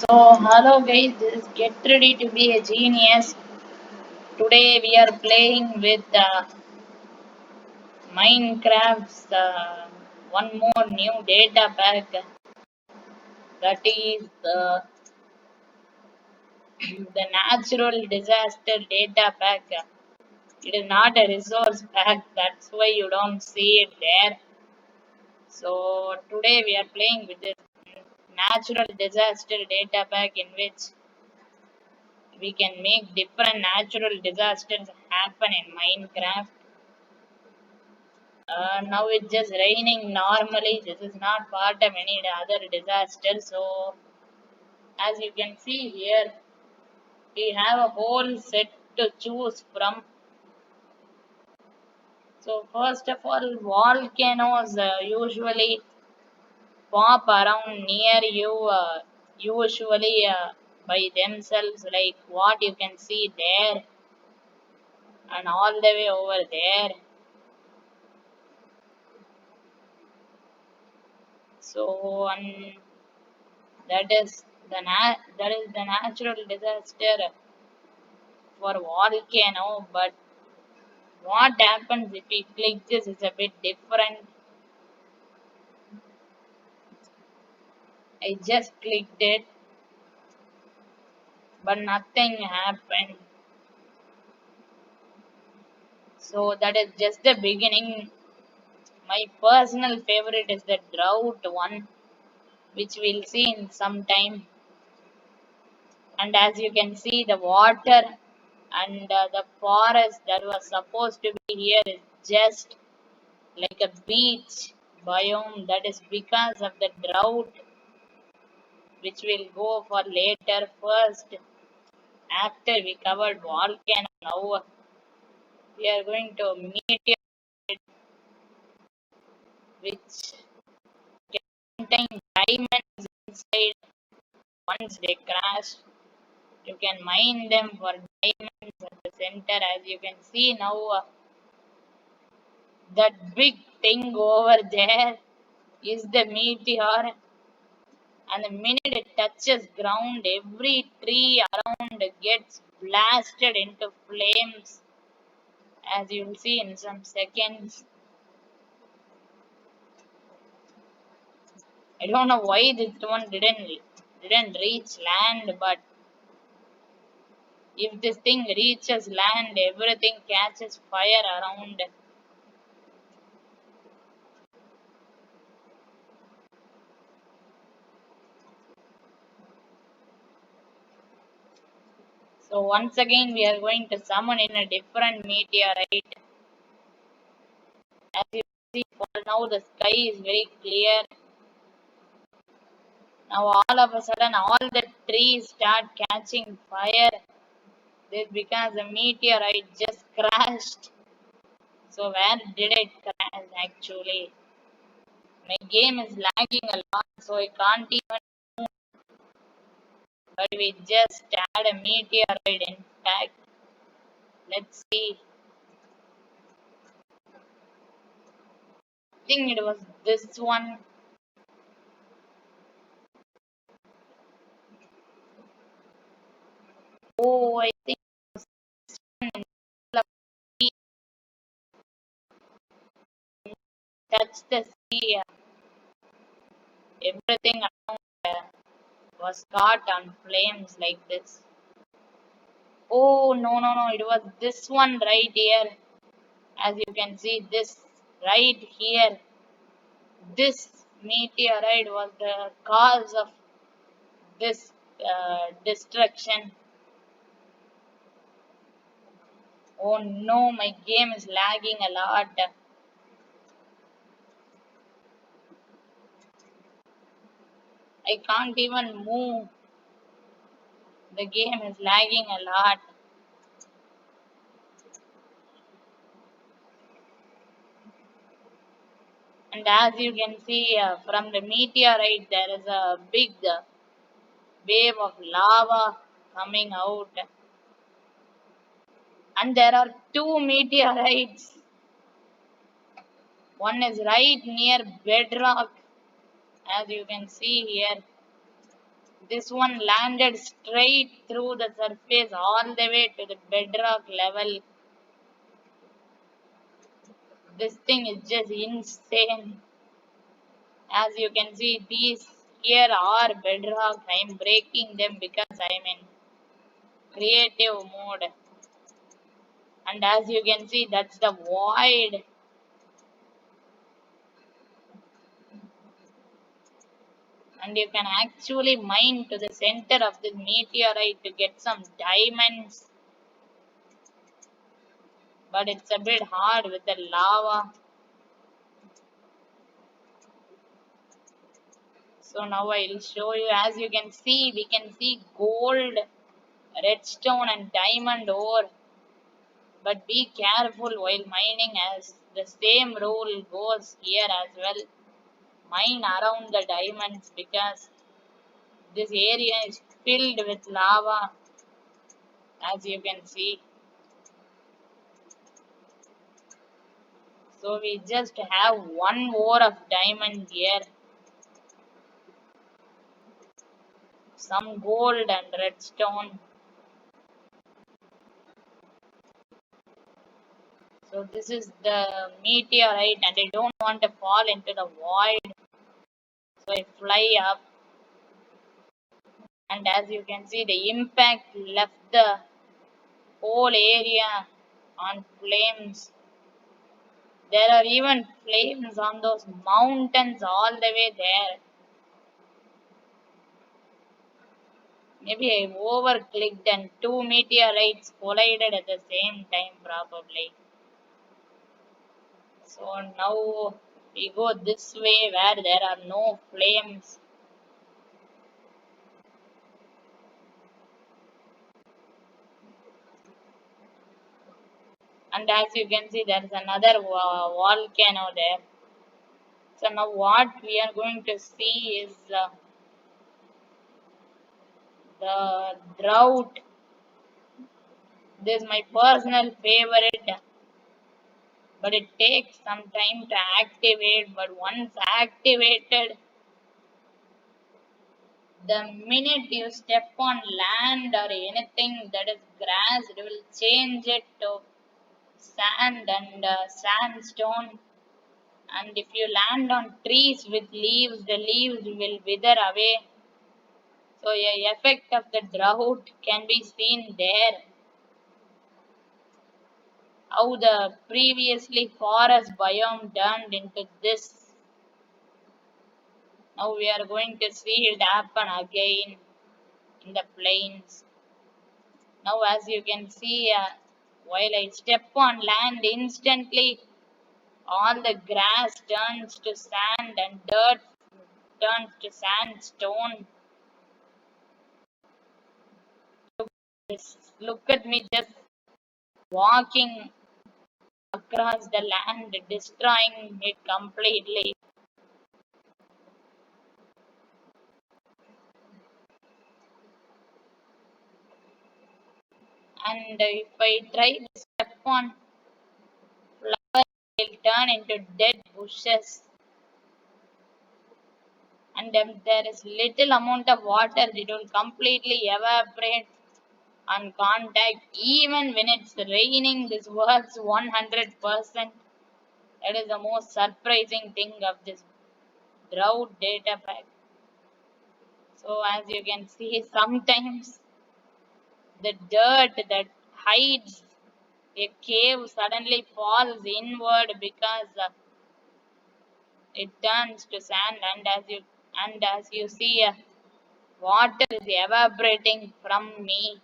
So, hello guys, this is Get Ready to Be a Genius. Today we are playing with Minecraft's one more new data pack, that is the natural disaster data pack. It is not a resource pack, that's why you don't see it there. So, today we are playing with this natural disaster data pack in which we can make different natural disasters happen in Minecraft. Now it's just raining normally. This is not part of any other disaster. So, as you can see here, we have a whole set to choose from. So, first of all, volcanoes usually pop around near you, usually by themselves, like what you can see there and all the way over there. So, that is the natural disaster for volcano, but what happens if we click this is a bit different. I just clicked it, but nothing happened. So that is just the beginning. My personal favorite is the drought one, which we'll see in some time. And as you can see, the water and the forest that was supposed to be here is just like a beach biome. That is because of the drought, which we'll go for later. First, after we covered volcano, now we are going to meteorite, which can contain diamonds inside. Once they crash, you can mine them for diamonds at the center. As you can see now, that big thing over there is the meteor, and the minute it touches ground, every tree around gets blasted into flames, as you will see in some seconds. I don't know why this one didn't reach land, but if this thing reaches land, everything catches fire around. So once again we are going to summon in a different meteorite. As you see, for now the sky is very clear. Now all of a sudden all the trees start catching fire. This because the meteorite just crashed. So where did it crash actually? My game is lagging a lot, so I can't even move. But we just had a meteorite in fact. Let's see. I think it was this one. Oh, I think touch the sea. Everything around was caught on flames like this. Oh, no, no, no. It was this one right here. As you can see, this right here. This meteorite was the cause of this destruction. Oh no, my game is lagging a lot. I can't even move. The game is lagging a lot. And as you can see from the meteorite, there is a big wave of lava coming out. And there are two meteorites. One is right near bedrock, as you can see here. This one landed straight through the surface all the way to the bedrock level. This thing is just insane. As you can see, these here are bedrock. I'm breaking them because I'm in creative mode. And as you can see, that's the void. And you can actually mine to the center of the meteorite to get some diamonds. But it's a bit hard with the lava. So now I'll show you. As you can see, we can see gold, redstone and diamond ore. But be careful while mining, as the same rule goes here as well. Mine around the diamonds because this area is filled with lava, as you can see. So we just have one ore of diamond here, some gold and redstone. So this is the meteorite and I don't want to fall into the void. So I fly up, and as you can see, the impact left the whole area on flames. There are even flames on those mountains all the way there. Maybe I over clicked and two meteorites collided at the same time, probably. So now we go this way where there are no flames. And as you can see, there's another volcano there. So now what we are going to see is the drought. This is my personal favorite, but it takes some time to activate. But once activated, the minute you step on land or anything that is grass, it will change it to sand and sandstone. And if you land on trees with leaves, the leaves will wither away. So the effect of the drought can be seen there. How the previously forest biome turned into this. Now we are going to see it happen again in the plains. Now as you can see, while I step on land, instantly all the grass turns to sand and dirt turns to sandstone. Look at me just walking across the land, destroying it completely. And if I try to step on flowers, they'll turn into dead bushes. And if there is little amount of water, it will completely evaporate on contact. Even when it's raining, this works 100%. That is the most surprising thing of this drought data pack. So as you can see, sometimes the dirt that hides a cave suddenly falls inward because it turns to sand, and as you see, water is evaporating from me.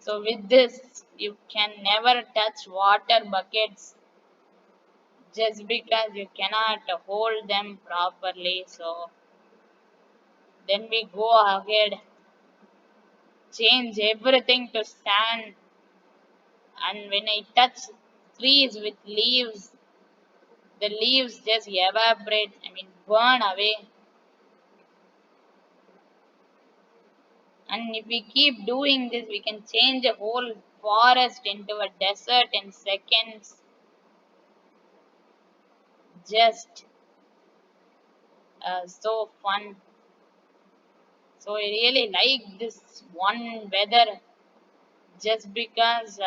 So with this, you can never touch water buckets just because you cannot hold them properly. So then we go ahead, change everything to sand, and when I touch trees with leaves, the leaves just evaporate, burn away. And if we keep doing this, we can change the whole forest into a desert in seconds. Just so fun. So I really like this one weather just because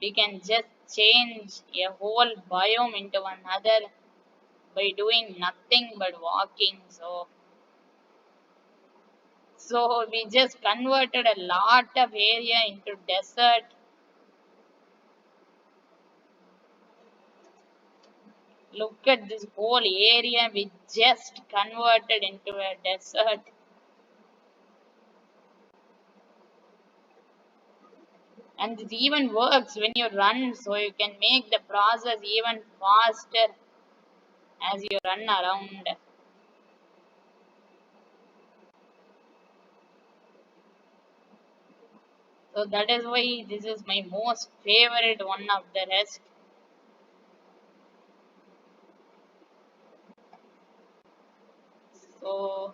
we can just change a whole biome into another by doing nothing but walking. So we just converted a lot of area into desert. Look at this whole area we just converted into a desert. And it even works when you run, so you can make the process even faster as you run around. So that is why this is my most favorite one of the rest. So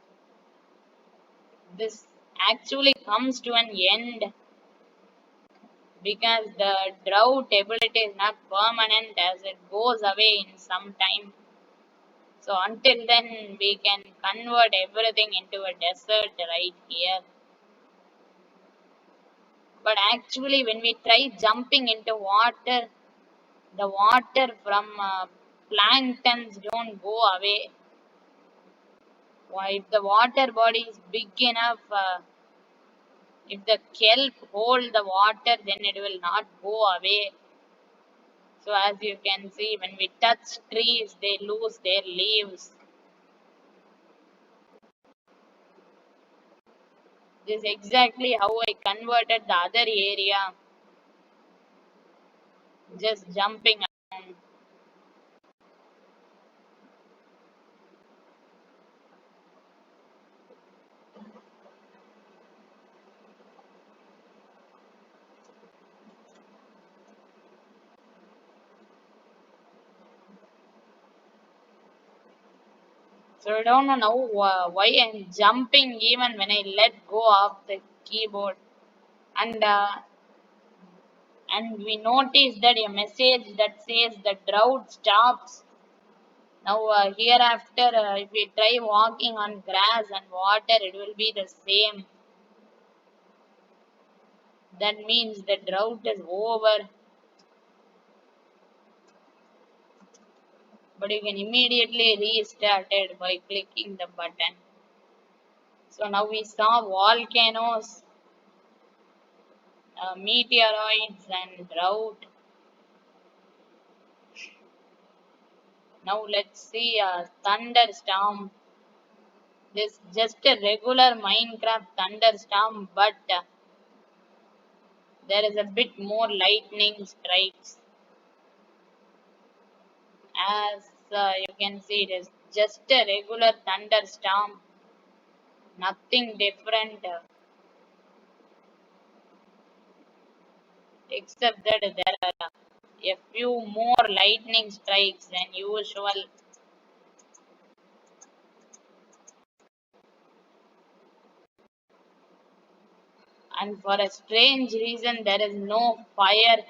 this actually comes to an end because the drought ability is not permanent as it goes away in some time. So until then we can convert everything into a desert right here. But actually when we try jumping into water, the water from planktons don't go away. Why, if the water body is big enough, if the kelp hold the water, then it will not go away. So as you can see, when we touch trees, they lose their leaves. This is exactly how I converted the other area, just jumping around. So I don't know now why I'm jumping even when I let go of the keyboard. And and we notice that a message that says the drought stops. Now hereafter, if we try walking on grass and water, it will be the same. That means the drought is over. But you can immediately restart it by clicking the button. So now we saw volcanoes, meteoroids, and drought. Now let's see a thunderstorm. This just a regular Minecraft thunderstorm, but there is a bit more lightning strikes. As you can see, it is just a regular thunderstorm, nothing different, except that there are a few more lightning strikes than usual. And for a strange reason, there is no fire,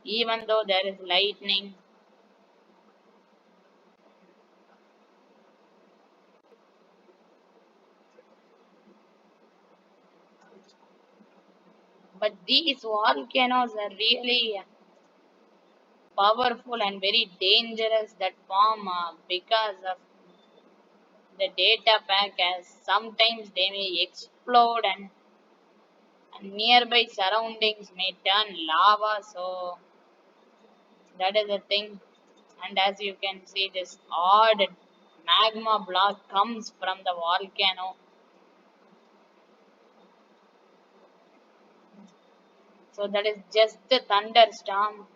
even though there is lightning. But these volcanoes are really powerful and very dangerous that form because of the data pack, as sometimes they may explode and nearby surroundings may turn lava. So that is the thing. And as you can see, this odd magma block comes from the volcano. So that is just the thunderstorm.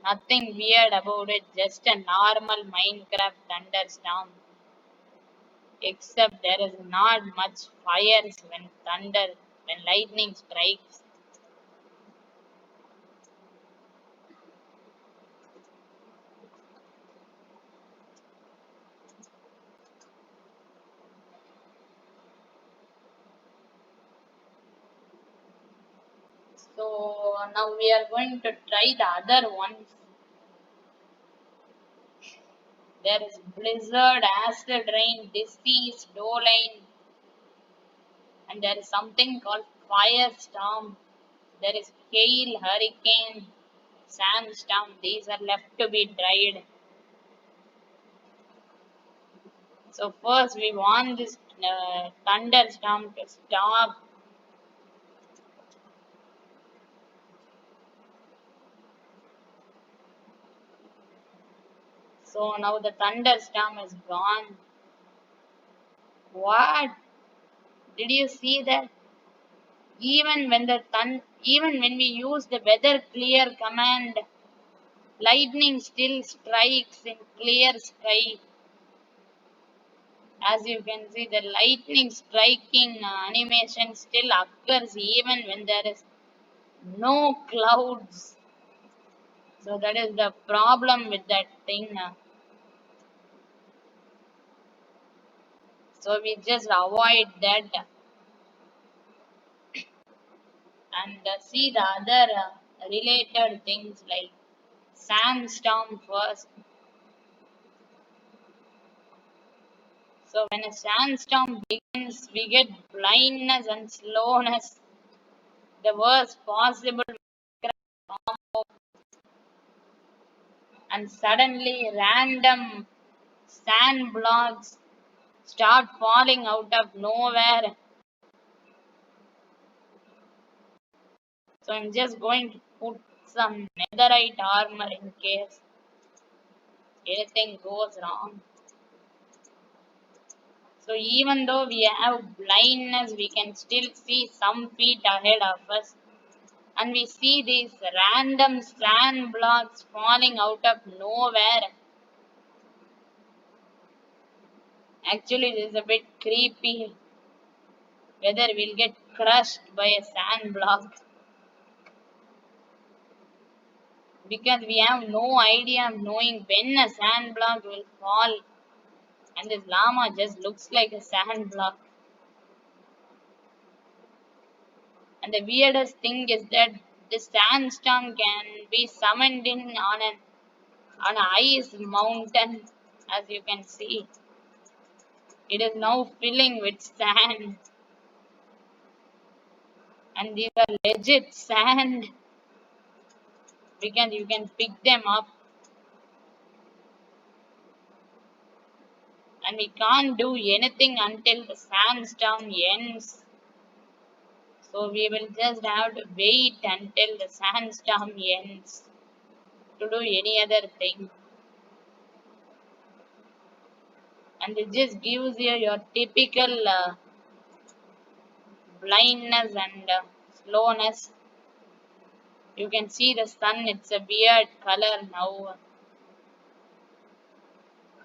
Nothing weird about it, just a normal Minecraft thunderstorm. Except there is not much fires when lightning strikes. So now we are going to try the other ones. There is blizzard, acid rain, disease, doline, and there is something called firestorm. There is hail, hurricane, sandstorm. These are left to be dried. So first we want this thunderstorm to stop. So now the thunderstorm is gone. What? Did you see that? Even when we use the weather clear command, lightning still strikes in clear sky. As you can see, the lightning striking animation still occurs even when there is no clouds. So that is the problem with that thing. So we just avoid that and see the other related things like sandstorm first. So when a sandstorm begins, we get blindness and slowness, the worst possible combo, and suddenly random sand blocks start falling out of nowhere. So I'm just going to put some netherite armor in case anything goes wrong. So even though we have blindness, we can still see some feet ahead of us. And we see these random sand blocks falling out of nowhere. Actually, this is a bit creepy whether we'll get crushed by a sand block because we have no idea of knowing when a sand block will fall. And this llama just looks like a sand block. And the weirdest thing is that the sandstorm can be summoned in on an ice mountain, as you can see. It is now filling with sand, and these are legit sand because you can pick them up, and we can't do anything until the sandstorm ends. So we will just have to wait until the sandstorm ends to do any other thing. And it just gives you your typical blindness and slowness. You can see the sun, it's a weird color now.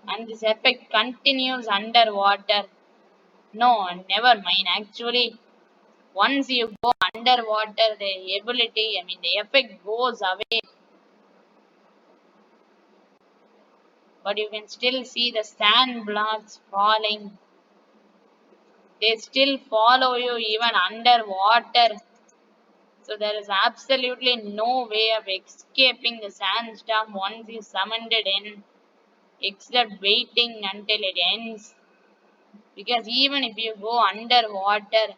And this effect continues underwater. No, never mind. Actually, once you go underwater, the ability, I mean, the effect goes away. But you can still see the sand blocks falling. They still follow you even underwater. So there is absolutely no way of escaping the sandstorm once you summoned it in, except waiting until it ends. Because even if you go underwater,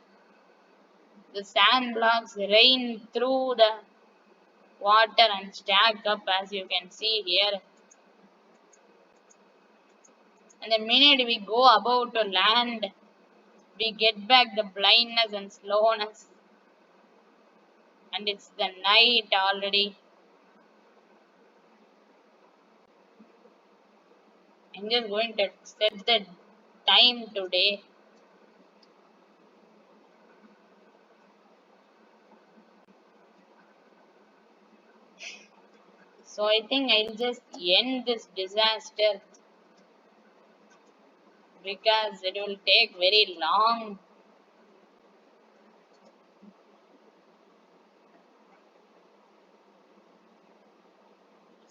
the sand blocks rain through the water and stack up as you can see here. And the minute we go above to land, we get back the blindness and slowness. And it's the night already. I'm just going to set the time today. So I think I'll just end this disaster because it will take very long.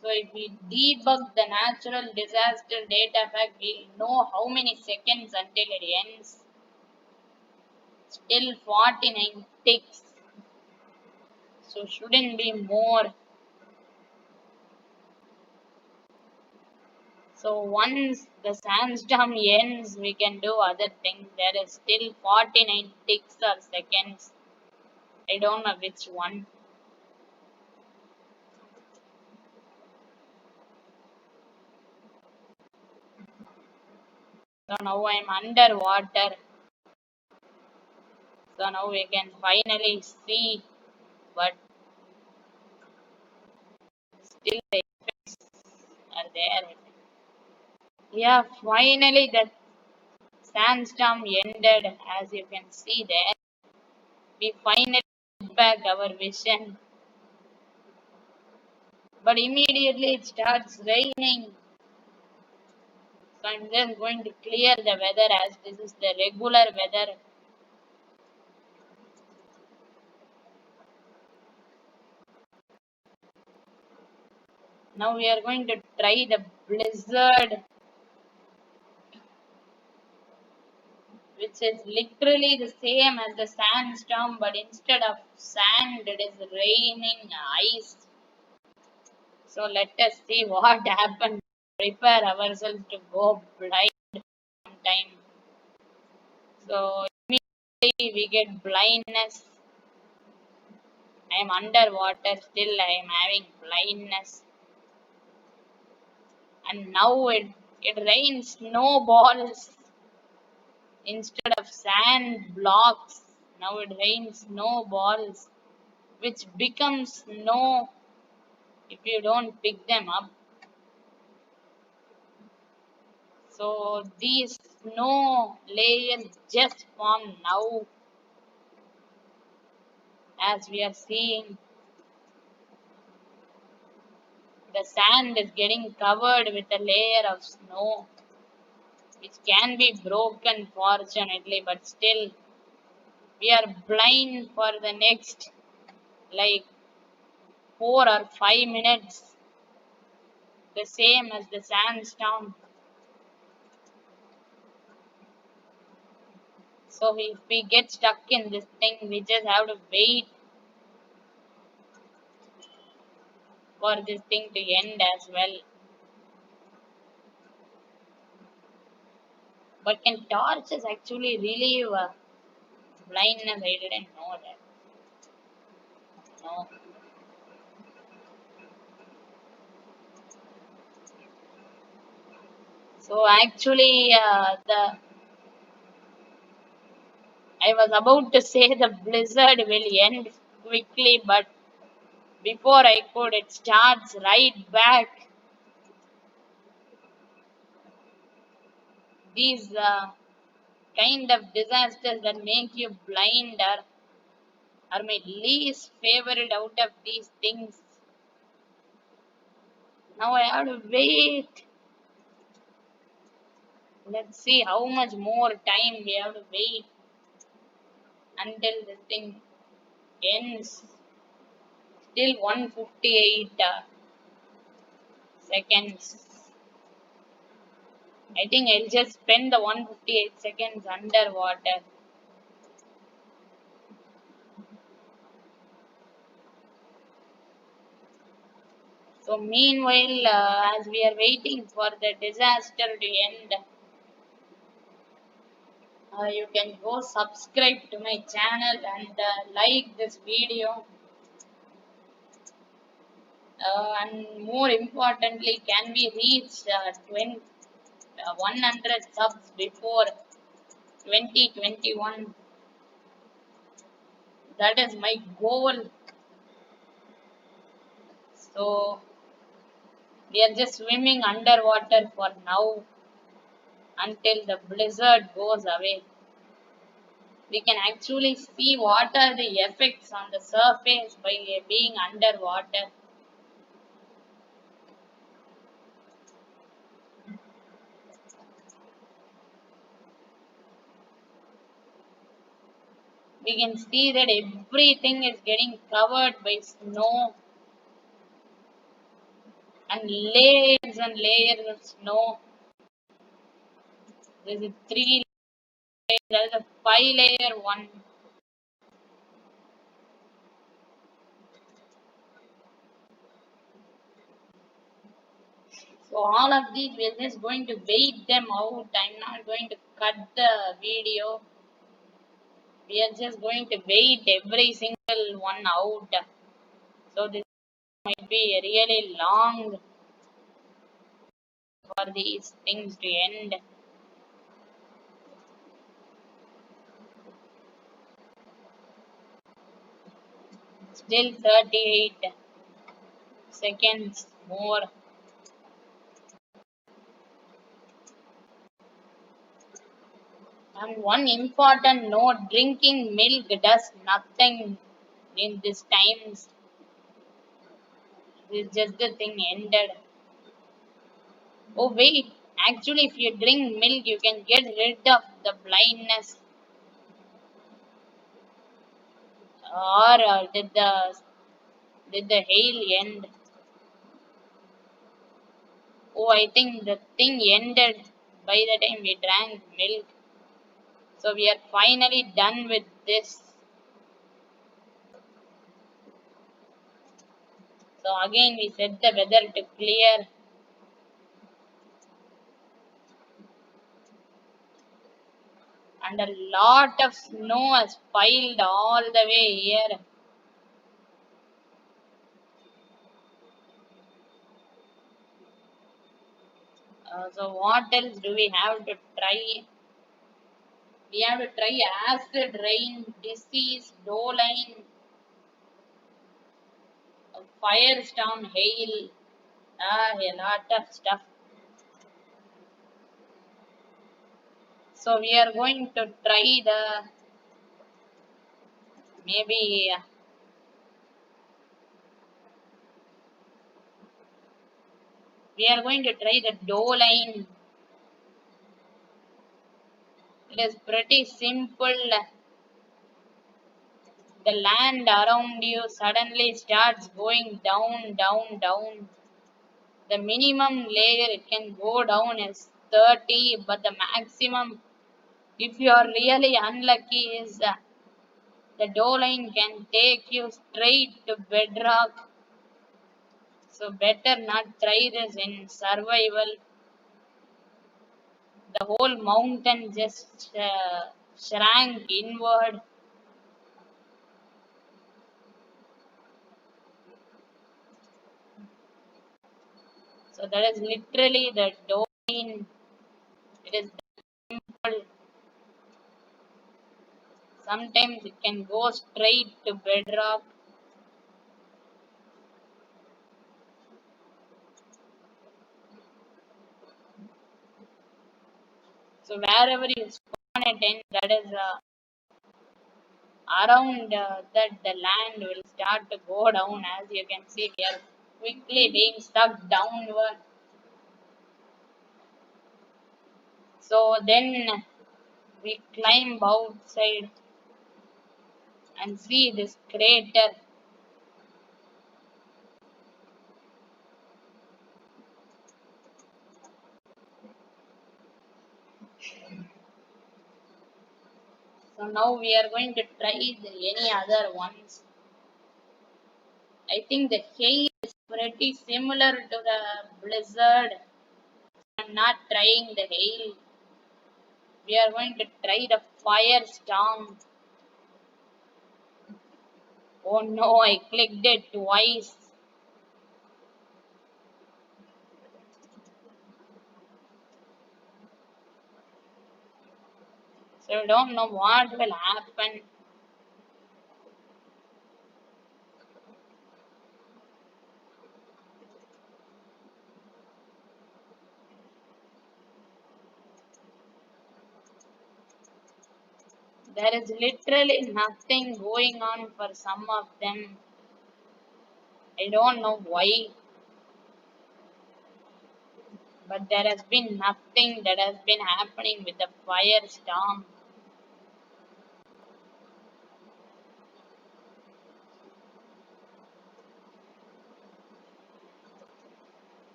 So if we debug the natural disaster data pack, we'll know how many seconds until it ends. Still 49 ticks. So shouldn't be more. So once the sandstorm ends, we can do other things. There is still 49 ticks or seconds. I don't know which one. So now I'm underwater. So now we can finally see, but still the effects are there. Yeah, finally the sandstorm ended. As you can see there, we finally get back our vision. But immediately it starts raining. So I'm just going to clear the weather as this is the regular weather. Now we are going to try the blizzard, which is literally the same as the sandstorm, but instead of sand, it is raining ice. So let us see what happens. Prepare ourselves to go blind sometime. So immediately we get blindness. I am underwater still. I am having blindness, and now it rains snowballs instead of sand blocks. Now it rains snowballs, which becomes snow if you don't pick them up. So these snow layers just form now, as we are seeing. The sand is getting covered with a layer of snow, which can be broken fortunately, but still we are blind for the next like 4 or 5 minutes, the same as the sandstorm. So if we get stuck in this thing, we just have to wait for this thing to end as well. But can torches actually relieve blindness? I didn't know that. No. So actually, the I was about to say the blizzard will end quickly, but before I could, it starts right back. These kind of disasters that make you blind are my least favorite out of these things. Now I have to wait. Let's see how much more time we have to wait until this thing ends. Still 158 seconds. I think I'll just spend the 158 seconds underwater. So meanwhile, as we are waiting for the disaster to end, you can go subscribe to my channel and like this video. And more importantly, can we reach 100 subs before 2021? That is my goal. So we are just swimming underwater for now until the blizzard goes away. We can actually see what are the effects on the surface by being underwater. We can see that everything is getting covered by snow and layers of snow. There's a 3 layer, there's a 5 layer one. So all of these we're just going to wait them out. I'm not going to cut the video. We are just going to wait every single one out. So this might be really long for these things to end. Still 38 seconds more. And one important note, drinking milk does nothing in these times. It's just the thing ended. Oh wait, actually if you drink milk you can get rid of the blindness. Or did the hail end? Oh, I think the thing ended by the time we drank milk. So we are finally done with this. So again we set the weather to clear, and a lot of snow has piled all the way here. So what else do we have to try? We have to try acid rain, disease, doline, firestorm, hail, a lot of stuff. So we are going to try the maybe we are going to try the doline. It is pretty simple. The land around you suddenly starts going down, down, down. The minimum layer it can go down is 30, but the maximum, if you are really unlucky, is the dough line can take you straight to bedrock. So better not try this in survival. The whole mountain just shrank inward. So that is literally the dough line. It is simple. Sometimes it can go straight to bedrock. So wherever you spawn it in, that is around that the land will start to go down. As you can see, we are quickly being stuck downward. So then we climb outside and see this crater. So now we are going to try any other ones. I think the hail is pretty similar to the blizzard. I'm not trying the hail. We are going to try the firestorm. Oh no, I clicked it twice. So I don't know what will happen. There is literally nothing going on for some of them. I don't know why, but there has been nothing that has been happening with the firestorm.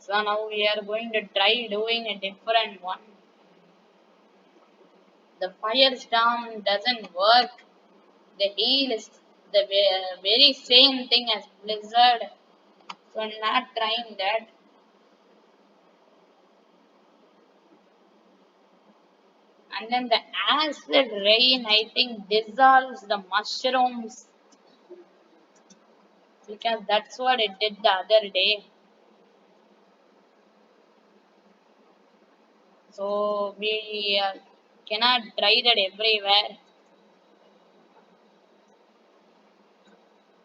So now we are going to try doing a different one. The firestorm doesn't work. The heal is the very same thing as blizzard. So I'm not trying that. And then the acid rain, I think, dissolves the mushrooms because that's what it did the other day. So we cannot try that everywhere.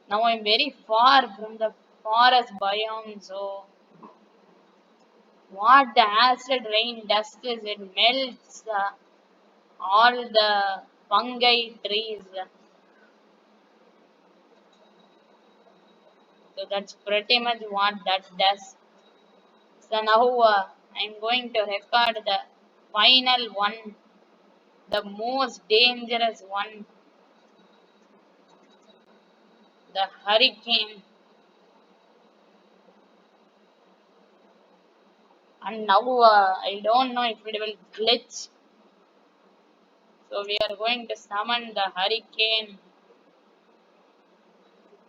Now I'm very far from the forest biome, so what the acid rain does is it melts all the fungi trees. So that's pretty much what that does. So now I'm going to record the final one, the most dangerous one, the hurricane. And now I don't know if it will glitch. So we are going to summon the hurricane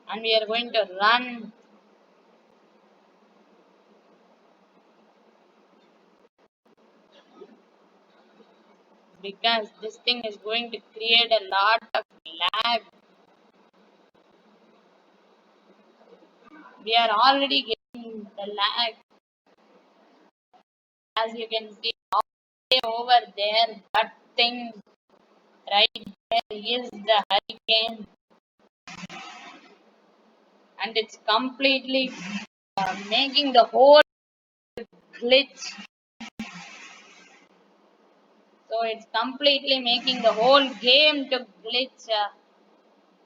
and we are going to run because this thing is going to create a lot of lag. We are already getting the lag, as you can see way over there. That thing right there is the hurricane, and it's completely making the whole glitch. So it's completely making the whole game to glitch.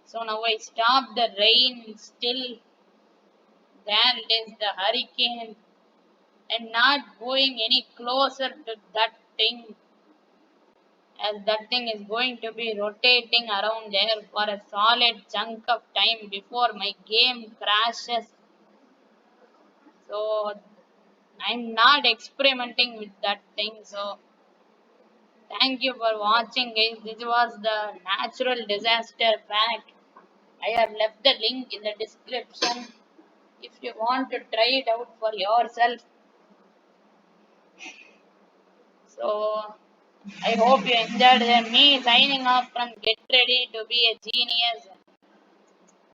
So now I stop the rain. Still, there it is the hurricane. I'm not going any closer to that thing, as that thing is going to be rotating around there for a solid chunk of time before my game crashes. So I'm not experimenting with that thing. So thank you for watching, guys. This was the natural disaster pack. I have left the link in the description if you want to try it out for yourself. So I hope you enjoyed me signing off from Get Ready to Be a Genius.